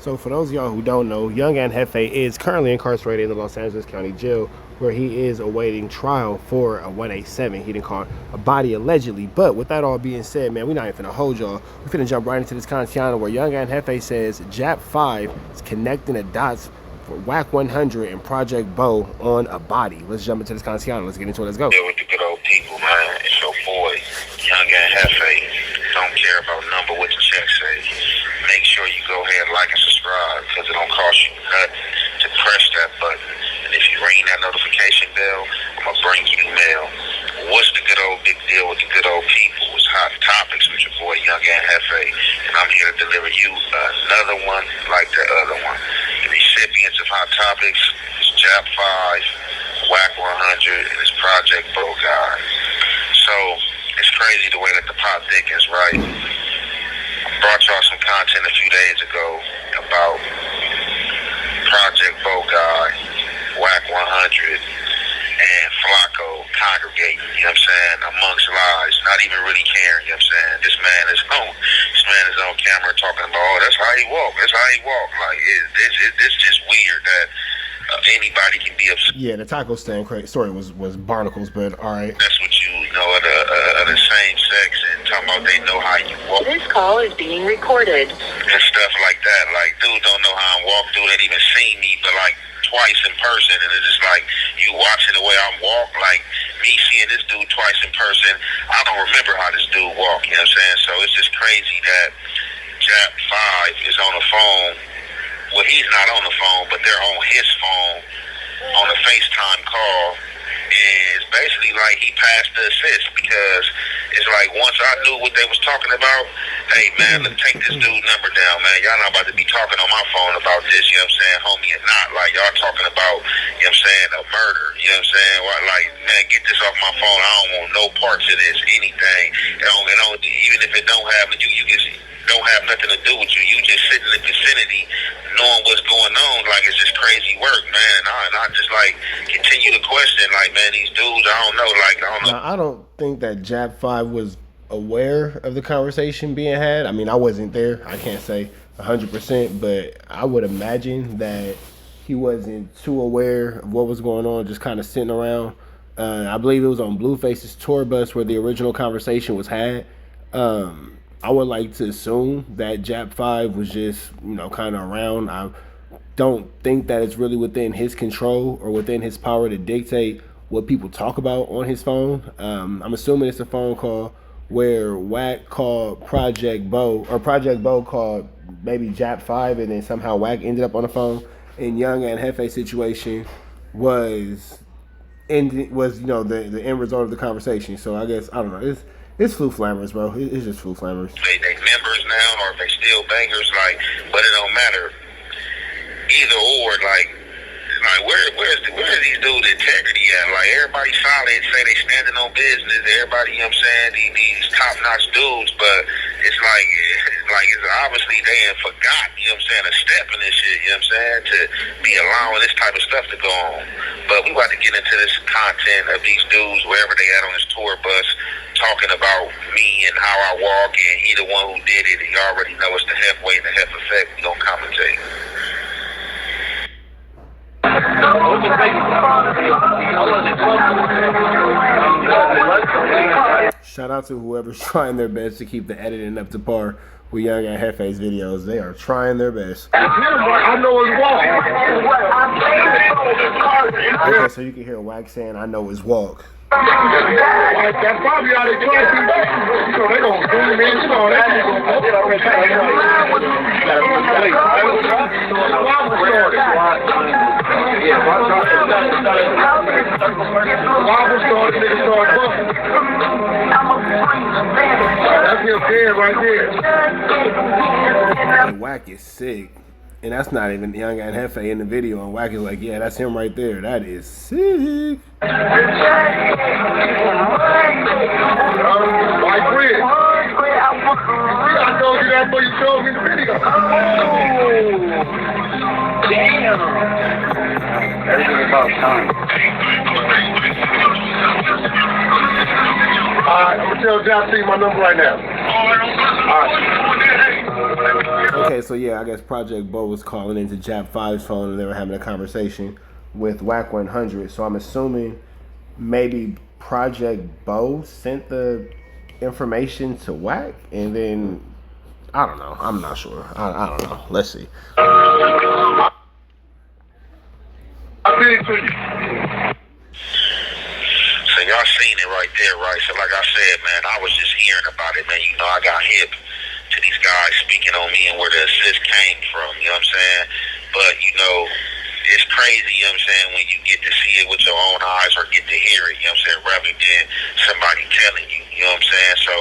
So for those of y'all who don't know, Young and Jefe is currently incarcerated in the Los Angeles County Jail, where he is awaiting trial for a 187. He didn't call a body allegedly. But with that all being said, man, we're not even finna hold y'all. We're finna jump right into this content where Young and Jefe says JAP5 is connecting the dots for Wack 100 and Project Bo on a body. Let's jump into this content. Let's get into it. Let's go. Yeah, with the good old people, man. It's your boy, Young and Jefe. Don't care about number what the check say. Make sure you go ahead and like and subscribe, because it don't cost you nothing to press that button. And if you ring that notification bell, I'm going to bring you mail. What's the good old big deal with the good old people? It's hot topics with your boy, Young and Jefe. And I'm here to deliver you another one like the other one. The recipients of hot topics is JAP5, Wack 100, and it's Project Bo guy. So it's crazy the way that the pot thickens, right? I brought y'all some content a few days ago about Project Bo guy, Wack 100, and Flacco congregating, you know what I'm saying, amongst lies, not even really caring, you know what I'm saying. This man is on camera talking about, oh, that's how he walk, Like, it's just weird that anybody can be upset. Yeah, the taco stand story was barnacles, but all right. That's what you know of the same sex and talking about they know how you walk. This call is being recorded. And stuff like that. Like, dude don't know how I walk. Dude ain't even seen me, but like twice in person, and it's just like you watching the way I walk. Like me seeing this dude twice in person, I don't remember how this dude walk. You know what I'm saying? So it's just crazy that JAP5 is on the phone. Well, he's not on the phone, but they're on his phone on a FaceTime call. And it's basically like he passed the assist, because it's like once I knew what they was talking about, hey man, let's take this dude number down, man. Y'all not about to be talking on my phone about this, you know what I'm saying, homie, and not like y'all talking about, you know what I'm saying, a murder, you know what I'm saying? Like, man, get this off my phone. I don't want no parts of this, anything. Even if it don't have you just don't have nothing to do with you. You just sit in the vicinity knowing what's going on. Like, it's just crazy work, man. And I just like continue to question, like, man, these dudes, I don't know. Now, I don't think that JAP5 was aware of the conversation being had. I mean, I wasn't there. I can't say 100%, but I would imagine that he wasn't too aware of what was going on, just kind of sitting around. I believe it was on Blueface's tour bus where the original conversation was had. I would like to assume that JAP5 was just, kind of around. I don't think that it's really within his control or within his power to dictate what people talk about on his phone. I'm assuming it's a phone call where Wack called Project Bo, or Project Bo called maybe JAP5, and then somehow Wack ended up on the phone. And Young and Jefe's situation was the end result of the conversation. So I guess, I don't know, it's flu flammers, bro. It's just flu flammers. They members now, or if they still bangers, like, but it don't matter. Either or, like where's these dudes' integrity at? Like, everybody solid, say they standing on business. Everybody, you know what I'm saying, these top notch dudes, but it's like it's obviously they ain't forgot, you know what I'm saying, a step in this shit, you know what I'm saying, to be allowing this type of stuff to go on. But we about to get into this content of these dudes wherever they at on this tour bus, talking about me and how I walk, and he the one who did it, and you already know it's the Hef way and the Hef effect. We gonna commentate. Shout out to whoever's trying their best to keep the editing up to par with Young and Jefe's videos. They are trying their best. I know his walk. Okay, so you can hear Wack saying, I know his walk. That's probably how they try to, they gonna zoom in, that's your kid right there. And Wack is sick. And that's not even Young and Jefe in the video. And Wack is like, yeah, that's him right there. That is sick. Like Chris. I told you that, but you showed me the video. Oh, damn. Everything about time. Alright, I'm gonna tell JAP5 my number right now. Alright. Okay, so yeah, I guess Project Bo was calling into JAP5's phone and they were having a conversation with Wack 100. So I'm assuming maybe Project Bo sent the information to Wack and then I don't know. I'm not sure. I don't know. Let's see. I send it to you. So y'all seen it right there, right? So like I said, man, I was just hearing about it, man. You know, I got hip to these guys speaking on me and where the assist came from, you know what I'm saying? But, you know, it's crazy, you know what I'm saying, when you get to see it with your own eyes or get to hear it, you know what I'm saying, rather than somebody telling you, you know what I'm saying? So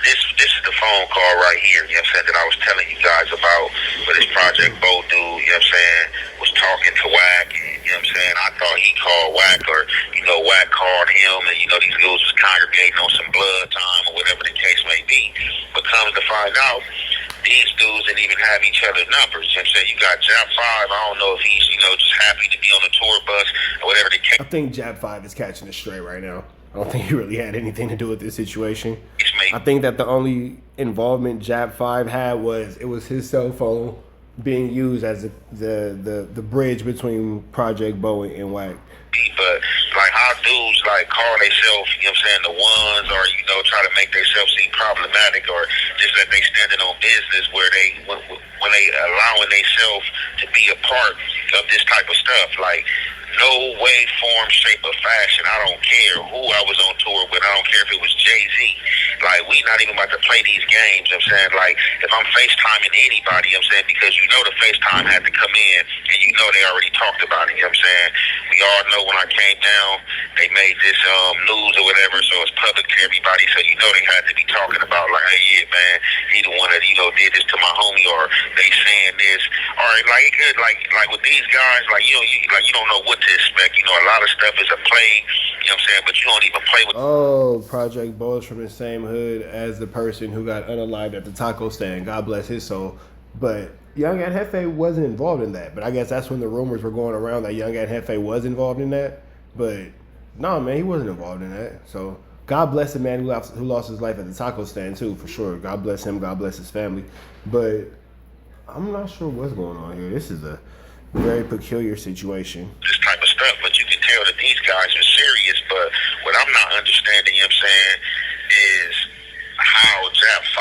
this is the phone call right here, you know what I'm saying, that I was telling you guys about where this Project Bo dude, you know what I'm saying, was talking to Wack, and, you know what I'm saying, I thought he called Wack or, you know, Wack called him, and, you know, these dudes was congregating on some blood time or whatever the case may be. But comes to find out, these dudes didn't even have each other's numbers. You know what I'm saying? You got JAP5, I don't know if he's, you know, just happy to be on the tour bus or whatever the case. I think JAP5 is catching it straight right now. I don't think he really had anything to do with this situation. I think that the only involvement JAP5 had was it was his cell phone being used as the bridge between Project Bo and Wack. But like how dudes like call themselves, you know what I'm saying, the ones, or you know, try to make themselves seem problematic, or just that they standing on business where they when they allowing themselves to be a part of this type of stuff. Like no way, form, shape, or fashion. I don't care who I was on tour with. I don't care if it was Jay-Z. Like, we not even about to play these games, you know what I'm saying? Like, if I'm FaceTiming anybody, you know what I'm saying, because you know the FaceTime had to come in, and you know they already talked about it, you know what I'm saying? We all know when I came down, they made this news or whatever, so it's public to everybody, so you know they had to be talking about, like, hey, yeah, man, he the one that, you know, did this to my homie, or they saying this. Or, like, it could, like with these guys, like, you don't know what to expect. You know, a lot of stuff is a play, you know what I'm saying, but you don't even play with. Oh, Project Bo is from the same hood as the person who got unalived at the taco stand. God bless his soul. But Young and Jefe wasn't involved in that. But I guess that's when the rumors were going around that Young and Jefe was involved in that. But no, man, he wasn't involved in that. So God bless the man who lost his life at the taco stand too, for sure. God bless him. God bless his family. But I'm not sure what's going on here. This is a very peculiar situation. This type of stuff, but you can tell that these guys are serious. But what I'm not understanding, you know what I'm saying, is how JAP5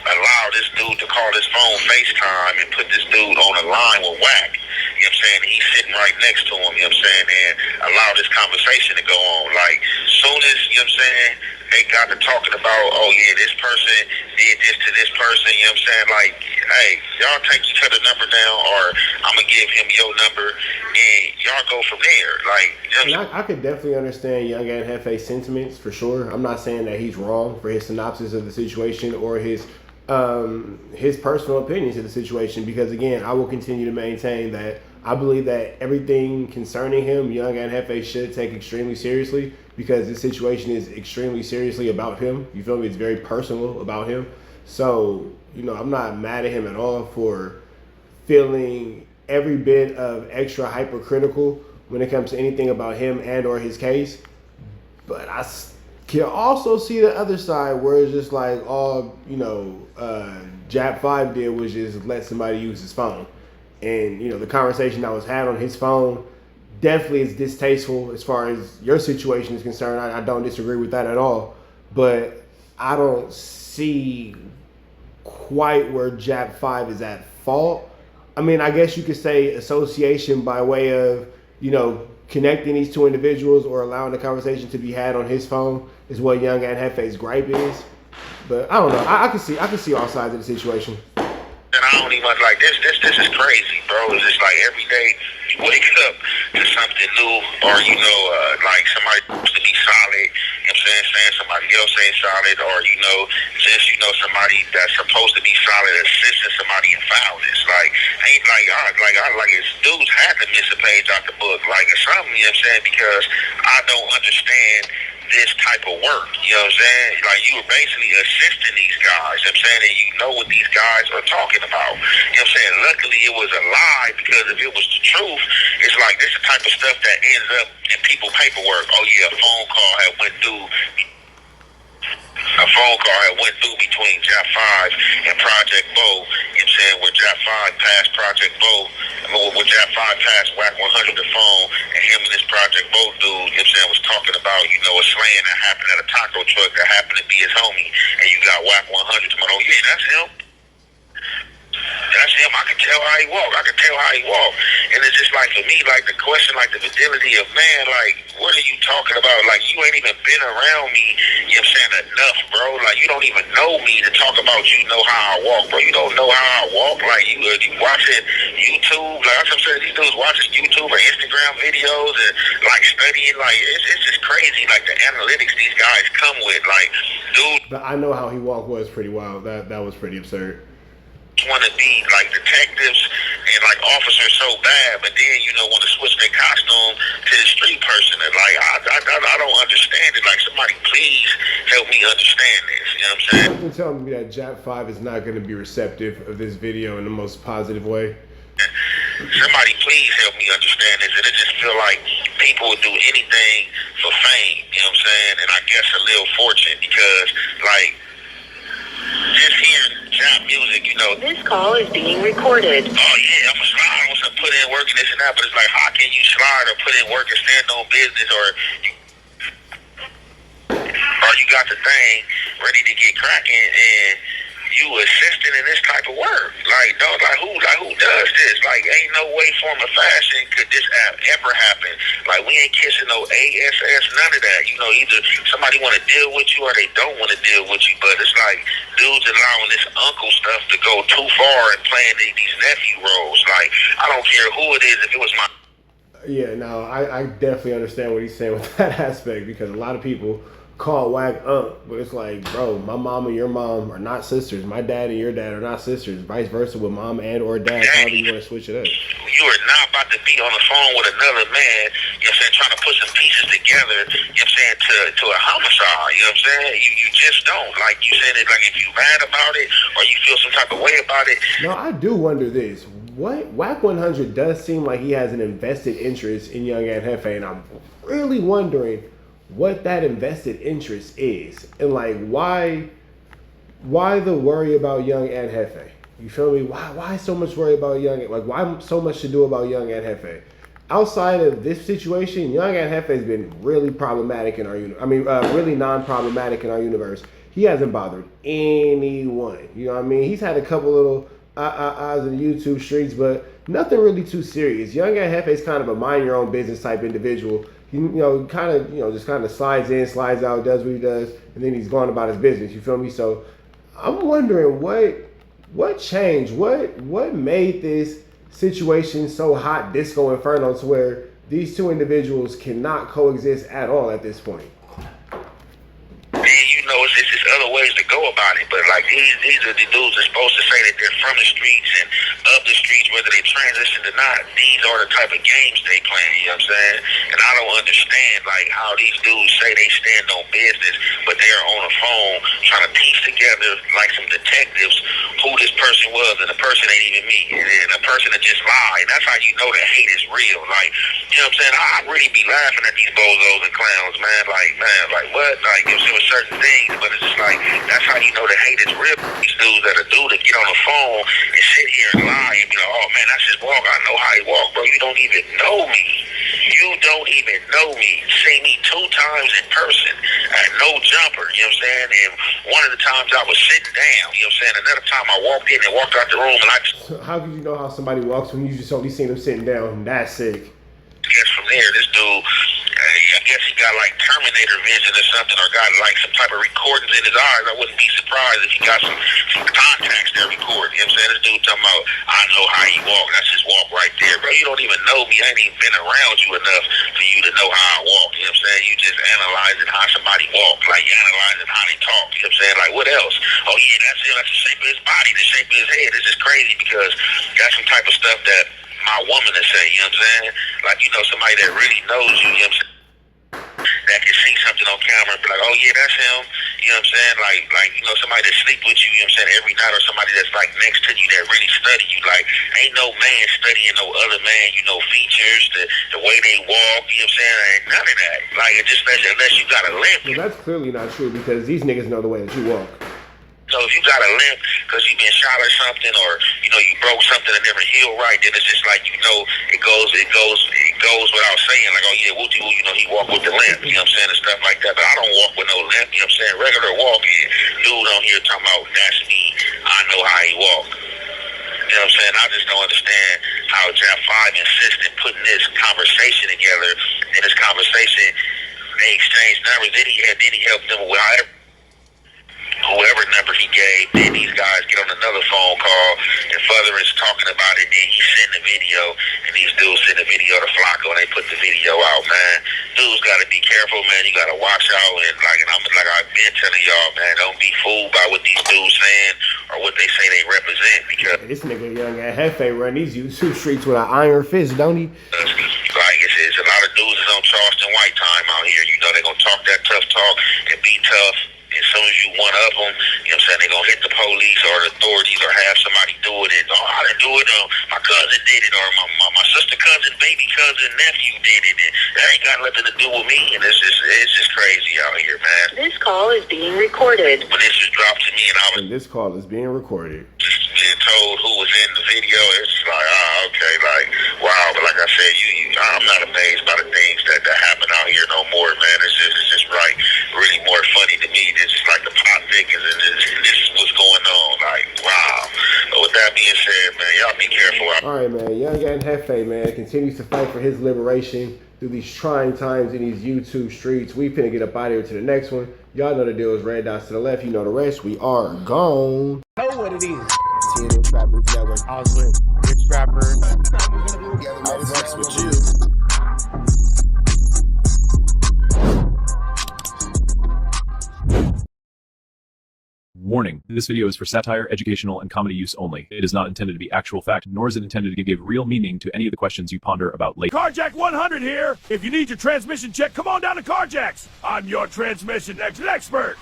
allowed this dude to call his phone FaceTime and put this dude on a line with Wack. You know what I'm saying? He's sitting right next to him, you know what I'm saying, and allow this conversation to go on. Like, soon as, you know what I'm saying, they got to talking about, oh yeah, this person did this to this person, you know what I'm saying? Like, hey, y'all take each other's number down, or I'm going to give him your number, and y'all go from there. Like, you know, I could definitely understand Young and Jefe's sentiments for sure. I'm not saying that he's wrong for his synopsis of the situation or his personal opinions of the situation, because again, I will continue to maintain that I believe that everything concerning him, Young and Jefe should take extremely seriously, because this situation is extremely seriously about him. You feel me? It's very personal about him. So, you know, I'm not mad at him at all for feeling every bit of extra hypercritical when it comes to anything about him and or his case. But I can also see the other side where it's just like all, you know, JAP5 did was just let somebody use his phone. And, you know, the conversation that was had on his phone definitely is distasteful as far as your situation is concerned. I don't disagree with that at all. But I don't see quite where JAP5 is at fault. I mean, I guess you could say association by way of, you know, connecting these two individuals or allowing the conversation to be had on his phone is what Young and Jefe's gripe is. But I don't know. I can see all sides of the situation. And I don't even like this is crazy, bro. It's just like every day you wake up to something new, or you know, like somebody supposed to be solid, you know what I'm saying somebody else ain't solid, or you know, just you know, somebody that's supposed to be solid assisting somebody in foulness. Like ain't like it's dudes had to miss a page out the book, like or something, you know what I'm saying? Because I don't understand this type of work, you know what I'm saying? Like, you were basically assisting these guys, you know what I'm saying? And you know what these guys are talking about, you know what I'm saying? Luckily, it was a lie, because if it was the truth, it's like this is the type of stuff that ends up in people's paperwork. Oh, yeah, a phone call had went through. a phone call had went through between JAP5 and Project Bo, you know what I'm saying, where JAP5 passed Project Bo, where JAP5 passed Wack 100 the phone, and him and this Project Bo dude, you know what I'm saying, was talking about, you know, a slaying that happened at a taco truck that happened to be his homie, and you got Wack 100 tomorrow, oh yeah, that's him. That's him. I can tell how he walk. And it's just like, for me, like, the question, like, the fidelity of man, like, what are you talking about? Like, you ain't even been around me, you know what I'm saying, enough, bro. Like, you don't even know me to talk about you know how I walk, bro. You don't know how I walk. Like, you watching YouTube, like, that's what I'm saying, these dudes watching YouTube or Instagram videos and, like, studying, like, it's just crazy, like, the analytics these guys come with, like, dude. But I know how he walked was pretty wild. That was pretty absurd. Want to be like detectives and like officers so bad, but then want to switch their costume to the street person, and like I don't understand it. Like, somebody please help me understand this. You know what I'm saying? Something telling me that JAP5 is not going to be receptive of this video in the most positive way. Somebody please help me understand this, and it just feel like people would do anything for fame. You know what I'm saying? And I guess a little fortune, because like, just hearing JAP music, This call is being recorded. Oh yeah, I'm a slide. I'm gonna put in work and this and that, but it's like, how can you slide or put in work and stand on business, or you got the thing ready to get cracking and you assisting in this type of work? Like, dog, who does this? Like, ain't no way, form, or fashion could this ever happen. Like, we ain't kissing no ASS, none of that. Either somebody want to deal with you or they don't want to deal with you. But it's like, dudes allowing this uncle stuff to go too far and playing these nephew roles. Like, I don't care who it is. If it was my... Yeah, no, I definitely understand what he's saying with that aspect, because a lot of people call Wack but it's like, bro, my mom and your mom are not sisters. My dad and your dad are not sisters. Vice versa with mom and or dad. However you want to switch it up. You are not about to be on the phone with another man, you know what I'm saying, trying to put some pieces together, you know what I'm saying, to a homicide, you know what I'm saying? You just don't. Like you said, it, like, if you mad about it or you feel some type of way about it. No, I do wonder this. What Wack 100 does seem like he has an invested interest in Young and Jefe, and I'm really wondering what that invested interest is, and like why the worry about Young and Jefe? You feel me? Why so much worry about Young? Like, why so much to do about Young and Jefe? Outside of this situation, Young and Jefe has been really problematic in our really non-problematic in our universe. He hasn't bothered anyone. You know what I mean? He's had a couple little eyes in the YouTube streets, but nothing really too serious. Young and Jefe is kind of a mind your own business type individual. He, just kind of slides in, slides out, does what he does, and then he's going about his business. You feel me? So I'm wondering what changed, what made this situation so hot, disco inferno, to where these two individuals cannot coexist at all at this point. It's just other ways to go about it, but like, these are the dudes that's supposed to say that they're from the streets and of the streets, whether they transition or not. These are the type of games they play, you know what I'm saying? And I don't understand, like, how these dudes say they stand on business, but they're on the phone trying to piece together, like some detectives, who this person was, and the person ain't even me, and a person that just lied. And that's how you know that hate is real. Like, you know what I'm saying? I really be laughing at these bozos and clowns, man. Like what? Like, you know, certain things, but it's just like, that's how you know the hate is real. These dudes that are due to get on the phone and sit here and lie and be like, oh man, that's his walk. I know how he walk, bro. You don't even know me. You don't even know me. See me 2 times in person at No Jumper, you know what I'm saying? And one of the times I was sitting down, you know what I'm saying? Another time I walked in and walked out the room and I just... So how could you know how somebody walks when you just only seen them sitting down? That's sick. I guess from there, this dude, I guess he got like Terminator vision or something, or got like some type of recordings in his eyes. I wouldn't be surprised if he got some contacts that record. You know what I'm saying? This dude talking about, I know how he walk. That's his walk right there. Bro, you don't even know me. I ain't even been around you enough for you to know how I walk. You know what I'm saying? You just analyzing how somebody walk. Like, you analyzing how they talk. You know what I'm saying? Like, what else? Oh yeah, that's him. That's the shape of his body, the shape of his head. It's just crazy, because that's some type of stuff that my woman to say, you know what I'm saying? Like, somebody that really knows you, you know what I'm saying? That can see something on camera and be like, oh yeah, that's him. You You know what I'm saying? Like you know, somebody that sleep with you, you know what I'm saying, every night, or somebody that's like next to you that really study you. Like, ain't no man studying no other man, you know, features, the way they walk, you know what I'm saying? Ain't none of that. Like, it just unless you got a limp. Well, that's clearly not true because these niggas know the way that you walk. So if you got a limp because you been shot or something, or you know you broke something and never healed right, then it's just like, you know, it goes without saying, like, oh yeah, Wooty, you know, he walk with the limp, you know what I'm saying, and stuff like that. But I don't walk with no limp, you know what I'm saying. Regular walking, dude on here talking about that's me. I know how he walk. You know what I'm saying? I just don't understand how JAP5 insists in putting this conversation together. In this conversation, they exchange numbers. Then he helped them with whoever number he gave. Then these guys get on another phone call, and Further is talking about it. Then he send the video, and these dudes send the video to Flacco, and they put the video out. Man, dudes got to be careful, man. You got to watch out, and I've been telling y'all, man, don't be fooled by what these dudes saying or what they say they represent, because this nigga young at Jefe run these YouTube streets with an iron fist, don't he? like it's a lot of dudes is on Charleston White time out here. You know, they gonna talk that tough talk and be tough. As soon as you one up them, you know what I'm saying, they gonna hit the police or the authorities or have somebody do it. And, oh, I didn't do it. My cousin did it, or my sister cousin, baby cousin, nephew did it. And that ain't got nothing to do with me. And it's just crazy out here, man. This call is being recorded. When this was dropped to me, and this call is being recorded. Just being told who was in the video, it's just like, okay, like, wow. But like I said, I'm not amazed by the things that happen out here no more, man. It's just right, really more funny to me. It's just like the pop niggas, and this is what's going on. Like, wow. But with that being said, man, y'all be careful. All right, man. Young and Jefe, man, continues to fight for his liberation through these trying times in these YouTube streets. We finna get up out of here to the next one. Y'all know the deal is red dots to the left. You know the rest. We are gone. Know what it is. TNN Trap News Network. I was with Big Trapper. I was with you. Warning, this video is for satire, educational, and comedy use only. It is not intended to be actual fact, nor is it intended to give real meaning to any of the questions you ponder about late. Carjack 100 here! If you need your transmission check, come on down to Carjack's! I'm your transmission expert!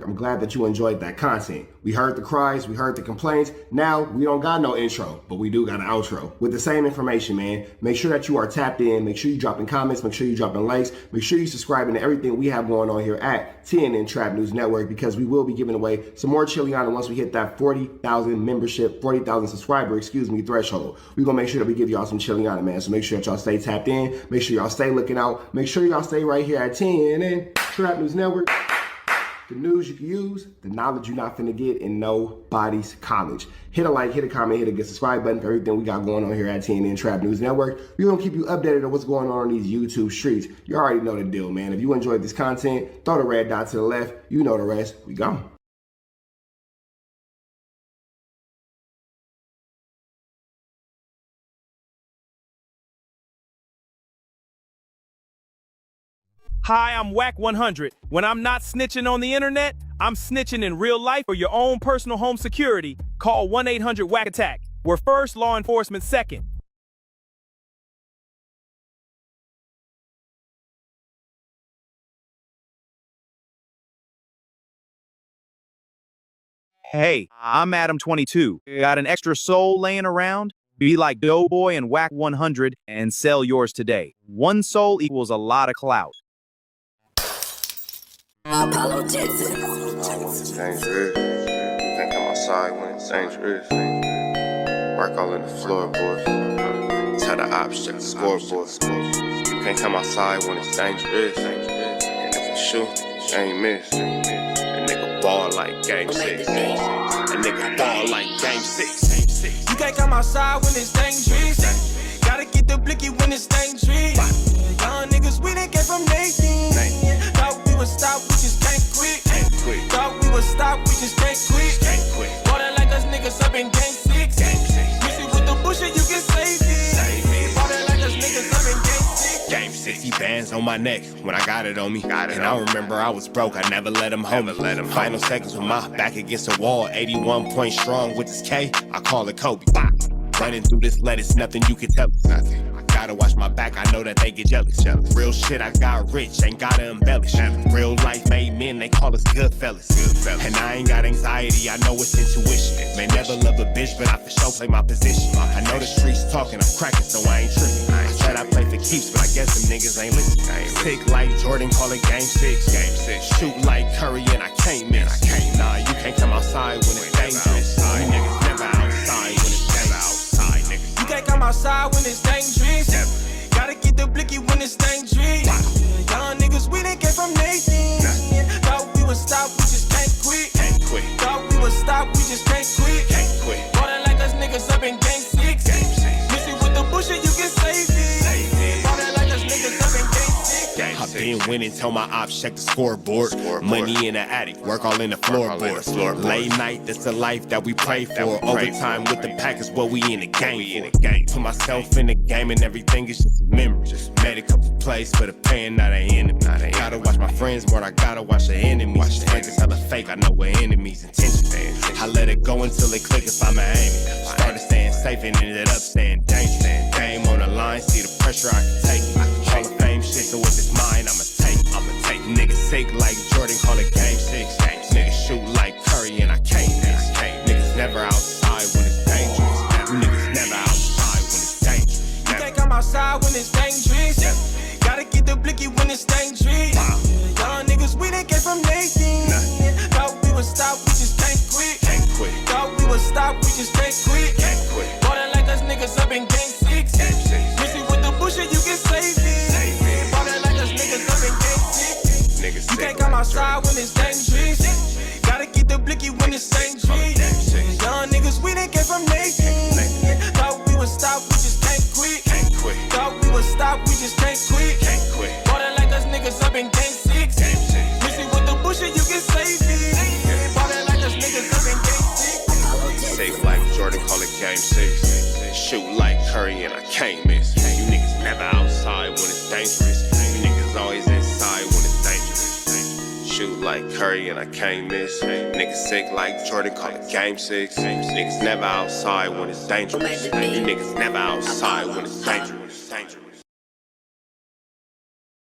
I'm glad that you enjoyed that content. We heard the cries, we heard the complaints. Now, we don't got no intro, but we do got an outro. With the same information, man, make sure that you are tapped in. Make sure you dropping comments. Make sure you dropping likes. Make sure you subscribing to everything we have going on here at TNN Trap News Network, because we will be giving away some more Chiliana once we hit that 40,000 membership, 40,000 subscriber, threshold. We're going to make sure that we give y'all some Chiliana, man. So make sure that y'all stay tapped in. Make sure y'all stay looking out. Make sure y'all stay right here at TNN Trap News Network. The news you can use, the knowledge you're not finna get in nobody's college. Hit a like, hit a comment, hit a good subscribe button for everything we got going on here at TNN Trap News Network. We're gonna keep you updated on what's going on these YouTube streets. You already know the deal, man. If you enjoyed this content, throw the red dot to the left. You know the rest. We gone. Hi, I'm Wack 100. When I'm not snitching on the internet, I'm snitching in real life. For your own personal home security, call 1-800-WACK-ATTACK. We're first, law enforcement second. Hey, I'm Adam22. Got an extra soul laying around? Be like Doughboy and Wack 100 and sell yours today. One soul equals a lot of clout. Apollo Texas. It's dangerous. You can't come outside when it's dangerous. Work all in the floorboard. Tell the ops check the scoreboard. You can't come outside when it's dangerous. And if you shoot, you ain't miss. A nigga ball like game 6. A nigga ball like game 6. You can't come outside when it's dangerous. Gotta get the blicky when it's dangerous. Young niggas, we done came from Nathan. Thought we would stop, we just can't quit. Thought we would stop, we just can't quit. Water like us niggas up in game 6. Mix it with the bullshit, you can save it. Water like us niggas up in game 6. Game 60 bands on my neck when I got it on me. And I remember I was broke, I never let him hold me. Final seconds with my back against the wall. 81 points strong with this K, I call it Kobe. Running through this lettuce, nothing you can tell me. I got Gotta watch my back, I know that they get jealous. Real shit, I got rich, ain't gotta embellish. Real life made men, they call us good fellas. And I ain't got anxiety, I know it's intuition. May never love a bitch, but I for sure play my position. I know the streets talking, I'm cracking, so I ain't tripping. I said I play for keeps, but I guess them niggas ain't listening. Sick like Jordan, call it game 6. Shoot like Curry, and I can't miss. Nah, you can't come outside when it's dangerous. You niggas never outside when it's dangerous. You can't come outside when it's dangerous. Gotta get the blicky when it's dangerous. Young niggas, we done came from Nathan. Thought we would stop, we just can't quit. Thought we would stop, we just can't quit. Ballin' like us niggas up in game 6. Miss it with the bullshit, you can save it. Ballin' like us niggas up in game 6. I've been winning, tell my ops check the scoreboard. Money in the attic, work all in the floorboards. Late night, that's the life that we pray for. Overtime with the pack is what we in the game for. Put myself in the game and everything is just a memory. Just made a couple plays for the pain, not an enemy. Gotta watch my friends more, I gotta watch the enemies. Friends is hella fake, I know we're enemies' intentions. I let it go until it click if I'm aiming. Started staying safe and ended up staying dangerous. Game on the line, see the pressure I can take. Hall of Fame shit, so if it's mine, I'ma take. Niggas sick like Jordan, call it game 6. Niggas shoot like Curry and I can't miss. Niggas never outside when it's dangerous. Niggas never outside when it's dangerous. You can't come outside when it's dangerous. Gotta get the blicky when it's dangerous. Young niggas, we done came from Nathan. Thought we would stop, we just can't quit. Thought we would stop, we just can't quit. Ballin' like us niggas up in game 6. Miss it with the bullshit, you can save it. Ballin' like us niggas up in game 6. You can't come outside when it's dangerous. Gotta get the blicky when it's dangerous. Young niggas, we done came from Nathan. Thought we would stop, we just can't quit. Thought we would stop, we just can't quit. Ballin' like us niggas up in game 6. Miss it with the bullshit, you can save it. Ballin' like us niggas up in game 6. Safe like Jordan, call it game 6. Shoot like Curry and I can't miss. You niggas never outside when it's dangerous. You niggas always inside when it's dangerous. Shoot like Curry and I can't miss. Niggas sick like Jordan, call it game 6. Niggas never outside when it's dangerous. You niggas never outside when it's dangerous.